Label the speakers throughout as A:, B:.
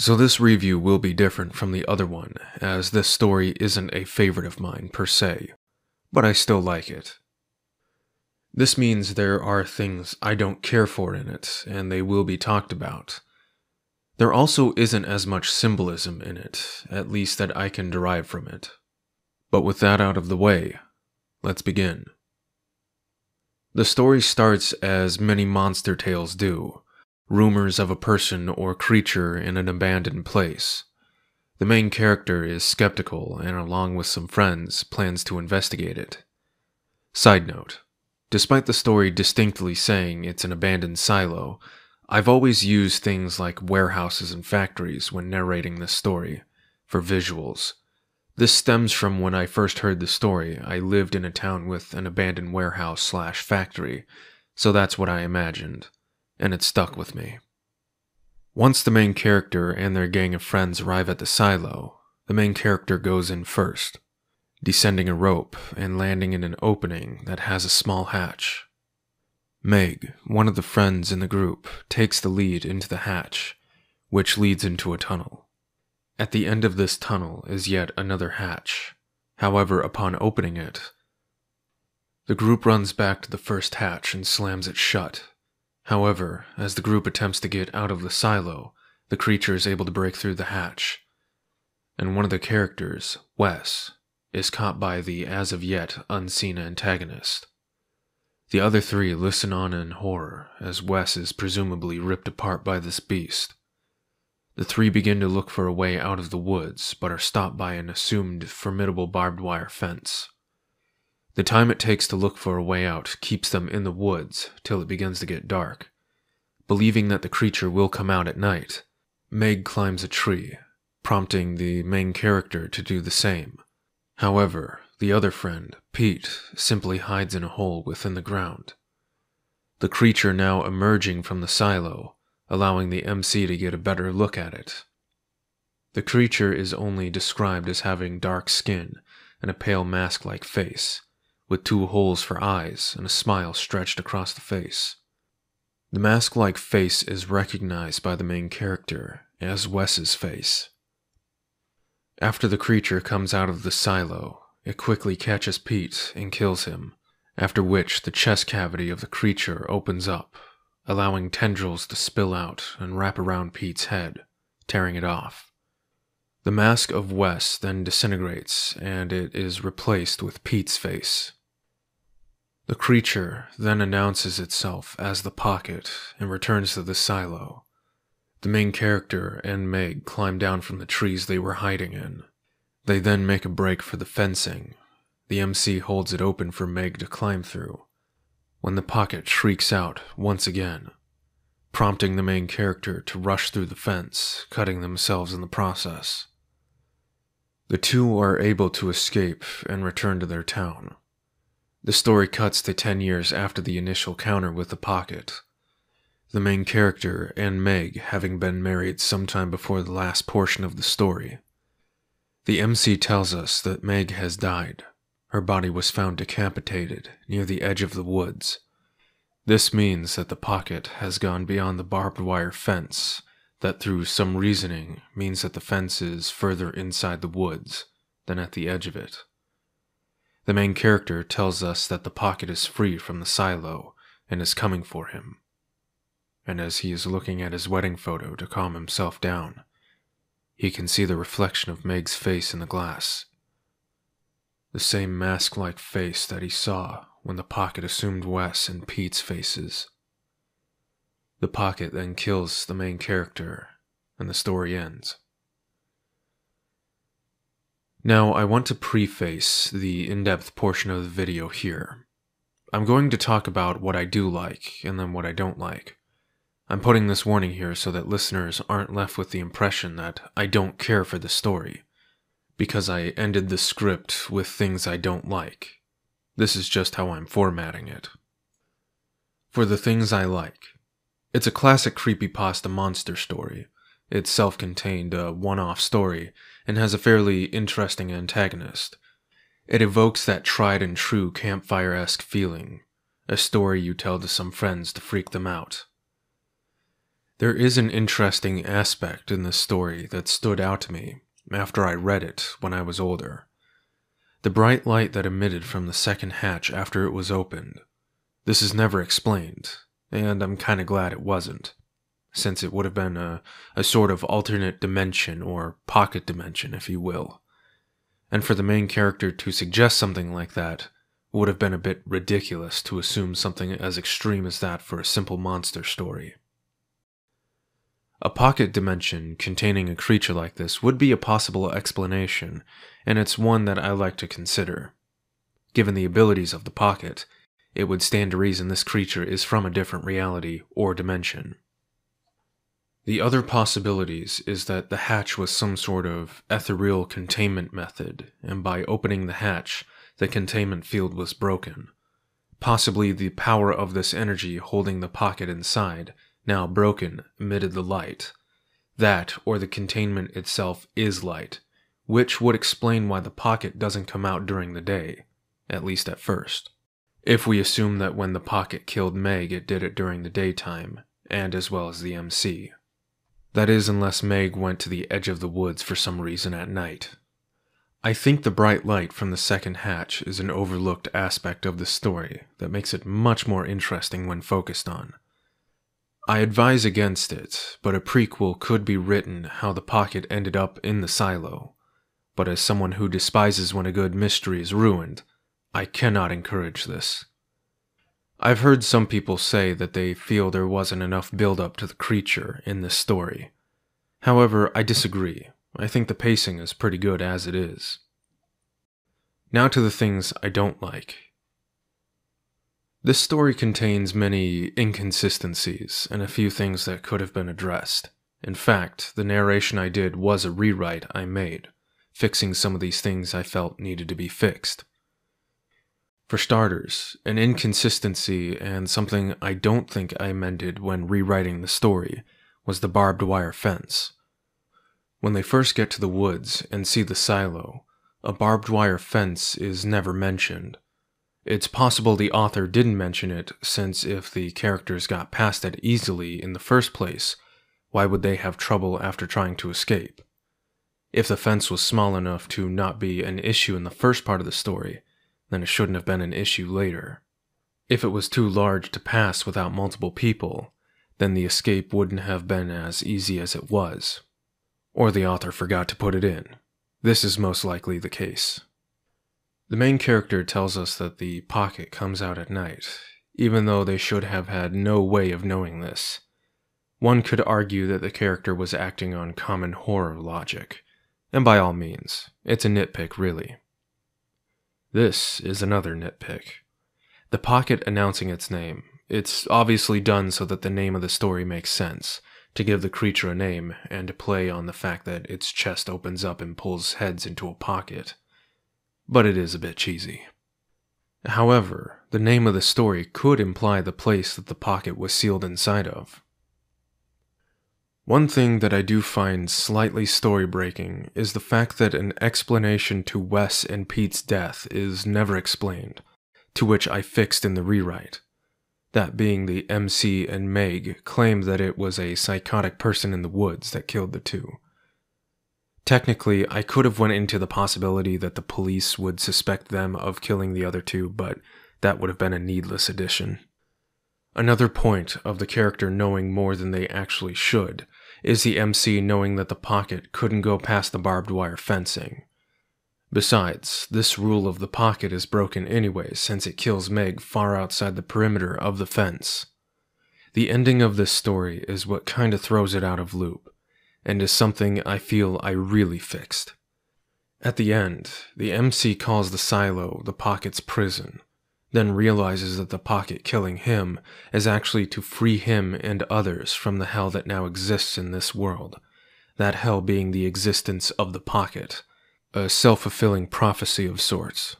A: So this review will be different from the other one, as this story isn't a favorite of mine per se, but I still like it. This means there are things I don't care for in it, and they will be talked about. There also isn't as much symbolism in it, at least that I can derive from it. But with that out of the way, let's begin. The story starts as many monster tales do, rumors of a person or creature in an abandoned place. The main character is skeptical and, along with some friends, plans to investigate it. Side note, despite the story distinctly saying it's an abandoned silo, I've always used things like warehouses and factories when narrating this story, for visuals. This stems from when I first heard the story. I lived in a town with an abandoned warehouse/factory, so that's what I imagined, and it stuck with me. Once the main character and their gang of friends arrive at the silo, the main character goes in first, descending a rope and landing in an opening that has a small hatch. Meg, one of the friends in the group, takes the lead into the hatch, which leads into a tunnel. At the end of this tunnel is yet another hatch. However, upon opening it, the group runs back to the first hatch and slams it shut. However, as the group attempts to get out of the silo, the creature is able to break through the hatch, and one of the characters, Wes, is caught by the as-of-yet unseen antagonist. The other three listen on in horror as Wes is presumably ripped apart by this beast. The three begin to look for a way out of the woods, but are stopped by an assumed formidable barbed wire fence. The time it takes to look for a way out keeps them in the woods till it begins to get dark. Believing that the creature will come out at night, Meg climbs a tree, prompting the main character to do the same. However, the other friend, Pete, simply hides in a hole within the ground. The creature now emerging from the silo, allowing the MC to get a better look at it. The creature is only described as having dark skin and a pale mask-like face, with 2 holes for eyes and a smile stretched across the face. The mask-like face is recognized by the main character as Wes's face. After the creature comes out of the silo, it quickly catches Pete and kills him, after which the chest cavity of the creature opens up, allowing tendrils to spill out and wrap around Pete's head, tearing it off. The mask of Wes then disintegrates, and it is replaced with Pete's face. The creature then announces itself as the Pocket and returns to the silo. The main character and Meg climb down from the trees they were hiding in. They then make a break for the fencing. The MC holds it open for Meg to climb through, when the Pocket shrieks out once again, prompting the main character to rush through the fence, cutting themselves in the process. The two are able to escape and return to their town. The story cuts to 10 years after the initial encounter with the Pocket, the main character and Meg having been married sometime before the last portion of the story. The MC tells us that Meg has died. Her body was found decapitated near the edge of the woods. This means that the Pocket has gone beyond the barbed wire fence, that through some reasoning means that the fence is further inside the woods than at the edge of it. The main character tells us that the Pocket is free from the silo and is coming for him. And as he is looking at his wedding photo to calm himself down, he can see the reflection of Meg's face in the glass. The same mask-like face that he saw when the Pocket assumed Wes and Pete's faces. The Pocket then kills the main character, and the story ends. Now, I want to preface the in-depth portion of the video here. I'm going to talk about what I do like, and then what I don't like. I'm putting this warning here so that listeners aren't left with the impression that I don't care for the story, because I ended the script with things I don't like. This is just how I'm formatting it. For the things I like. It's a classic creepypasta monster story. It's self-contained, a one-off story, and has a fairly interesting antagonist. It evokes that tried-and-true campfire-esque feeling, a story you tell to some friends to freak them out. There is an interesting aspect in this story that stood out to me after I read it when I was older. The bright light that emitted from the second hatch after it was opened. This is never explained, and I'm kinda glad it wasn't, since it would have been a sort of alternate dimension or pocket dimension, if you will. And for the main character to suggest something like that would have been a bit ridiculous to assume something as extreme as that for a simple monster story. A pocket dimension containing a creature like this would be a possible explanation, and it's one that I like to consider. Given the abilities of the pocket, it would stand to reason this creature is from a different reality or dimension. The other possibilities is that the hatch was some sort of ethereal containment method, and by opening the hatch, the containment field was broken. Possibly the power of this energy holding the pocket inside, now broken, emitted the light. That, or the containment itself, is light, which would explain why the pocket doesn't come out during the day, at least at first. If we assume that when the pocket killed Meg it did it during the daytime, and as well as the MC. That is, unless Meg went to the edge of the woods for some reason at night. I think the bright light from the second hatch is an overlooked aspect of the story that makes it much more interesting when focused on. I advise against it, but a prequel could be written how the pocket ended up in the silo. But as someone who despises when a good mystery is ruined, I cannot encourage this. I've heard some people say that they feel there wasn't enough build-up to the creature in this story. However, I disagree. I think the pacing is pretty good as it is. Now to the things I don't like. This story contains many inconsistencies and a few things that could have been addressed. In fact, the narration I did was a rewrite I made, fixing some of these things I felt needed to be fixed. For starters, an inconsistency and something I don't think I amended when rewriting the story was the barbed wire fence. When they first get to the woods and see the silo, a barbed wire fence is never mentioned. It's possible the author didn't mention it, since if the characters got past it easily in the first place, why would they have trouble after trying to escape? If the fence was small enough to not be an issue in the first part of the story, then it shouldn't have been an issue later. If it was too large to pass without multiple people, then the escape wouldn't have been as easy as it was. Or the author forgot to put it in. This is most likely the case. The main character tells us that the pocket comes out at night, even though they should have had no way of knowing this. One could argue that the character was acting on common horror logic, and by all means, it's a nitpick really. This is another nitpick. The pocket announcing its name. It's obviously done so that the name of the story makes sense, to give the creature a name, and to play on the fact that its chest opens up and pulls heads into a pocket. But it is a bit cheesy. However, the name of the story could imply the place that the pocket was sealed inside of. One thing that I do find slightly story-breaking is the fact that an explanation to Wes and Pete's death is never explained, to which I fixed in the rewrite. That being the MC and Meg claimed that it was a psychotic person in the woods that killed the two. Technically, I could have went into the possibility that the police would suspect them of killing the other two, but that would have been a needless addition. Another point of the character knowing more than they actually should is the MC knowing that the pocket couldn't go past the barbed wire fencing. Besides, this rule of the pocket is broken anyway since it kills Meg far outside the perimeter of the fence. The ending of this story is what kinda throws it out of loop, and is something I feel I really fixed. At the end, the MC calls the silo the pocket's prison, then realizes that the pocket killing him is actually to free him and others from the hell that now exists in this world, that hell being the existence of the pocket, a self-fulfilling prophecy of sorts.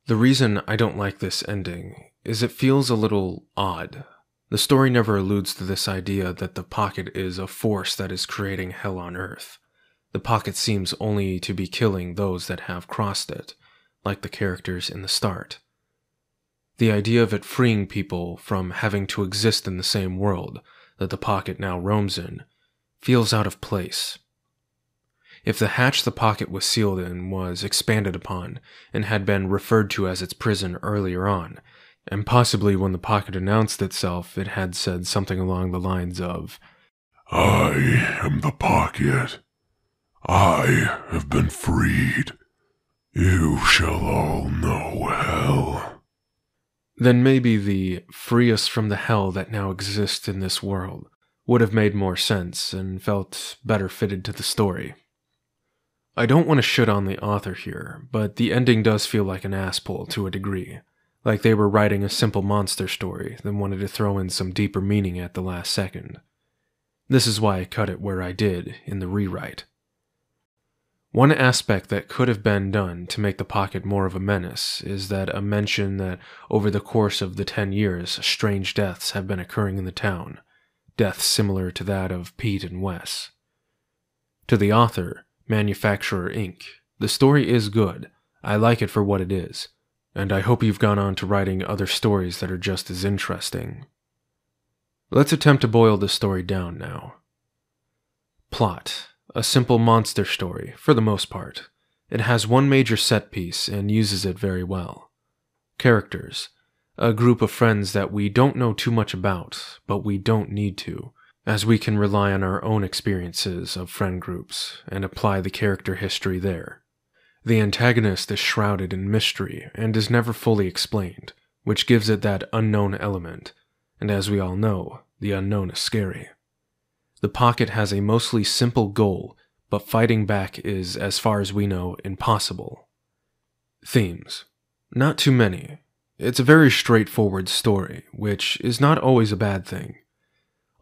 A: The reason I don't like this ending is it feels a little odd. The story never alludes to this idea that the pocket is a force that is creating hell on Earth. The pocket seems only to be killing those that have crossed it, like the characters in the start. The idea of it freeing people from having to exist in the same world that the pocket now roams in feels out of place. If the hatch the pocket was sealed in was expanded upon and had been referred to as its prison earlier on, and possibly when the pocket announced itself it had said something along the lines of,
B: "I am the pocket. I have been freed. You shall all know hell."
A: then maybe the "free us from the hell that now exists in this world" would have made more sense and felt better fitted to the story. I don't want to shit on the author here, but the ending does feel like an asspull to a degree, like they were writing a simple monster story then wanted to throw in some deeper meaning at the last second. This is why I cut it where I did in the rewrite. One aspect that could have been done to make the pocket more of a menace is that a mention that over the course of the 10 years, strange deaths have been occurring in the town, deaths similar to that of Pete and Wes. To the author, Manufacturer Inc., the story is good. I like it for what it is, and I hope you've gone on to writing other stories that are just as interesting. Let's attempt to boil this story down now. Plot. A simple monster story, for the most part. It has one major set piece and uses it very well. Characters. A group of friends that we don't know too much about, but we don't need to, as we can rely on our own experiences of friend groups and apply the character history there. The antagonist is shrouded in mystery and is never fully explained, which gives it that unknown element, and as we all know, the unknown is scary. The pocket has a mostly simple goal, but fighting back is, as far as we know, impossible. Themes. Not too many. It's a very straightforward story, which is not always a bad thing.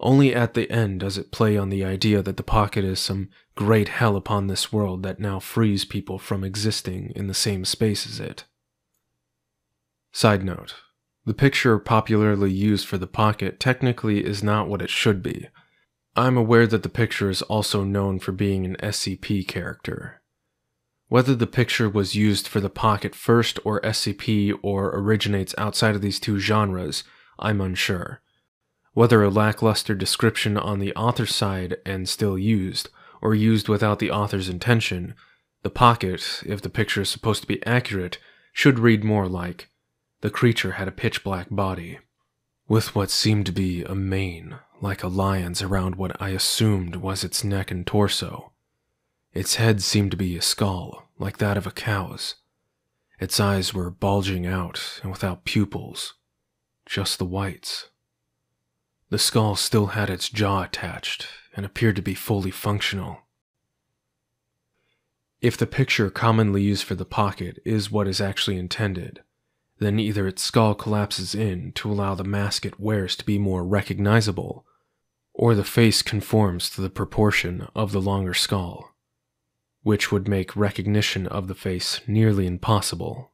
A: Only at the end does it play on the idea that the pocket is some great hell upon this world that now frees people from existing in the same space as it. Side note. The picture popularly used for the pocket technically is not what it should be. I'm aware that the picture is also known for being an SCP character. Whether the picture was used for the pocket first or SCP or originates outside of these two genres, I'm unsure. Whether a lackluster description on the author's side and still used, or used without the author's intention, the pocket, if the picture is supposed to be accurate, should read more like, the creature had a pitch-black body, with what seemed to be a mane, like a lion's around what I assumed was its neck and torso. Its head seemed to be a skull, like that of a cow's. Its eyes were bulging out and without pupils, just the whites. The skull still had its jaw attached and appeared to be fully functional. If the picture commonly used for the pocket is what is actually intended, then either its skull collapses in to allow the mask it wears to be more recognizable, or the face conforms to the proportion of the longer skull, which would make recognition of the face nearly impossible.